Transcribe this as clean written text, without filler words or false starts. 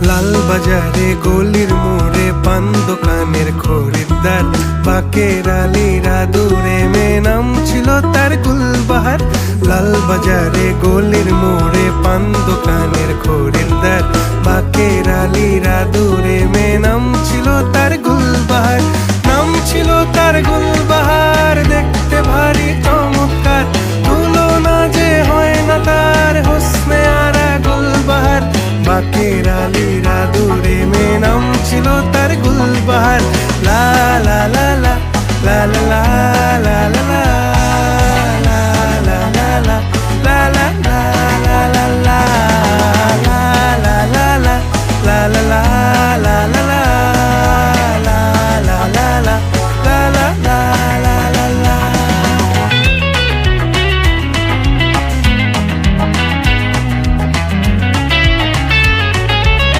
লাল বাজারে গলির মোড়ে পান দোকানের খরিদ্দার, বাকের আলীরা দূরে মেয়ে নাম ছিল তার গুলবাহার। লাল বাজারে গলির মোড়ে পান দোকানের খরিদ্দার, বাকের আলীরা দূরে মেয়ে নাম ছিল তার গুলবাহার। নাম ছিল তার গুলবাহার, দেখতে ভারী চমৎকার, তুলনা যে হয় না তার হোসনে আরা গুলবাহার। বাকের আলীরা দূরে মেয়ে নাম ছিল তার গুলবাহার। লা লা লা লা লা লা লা লা।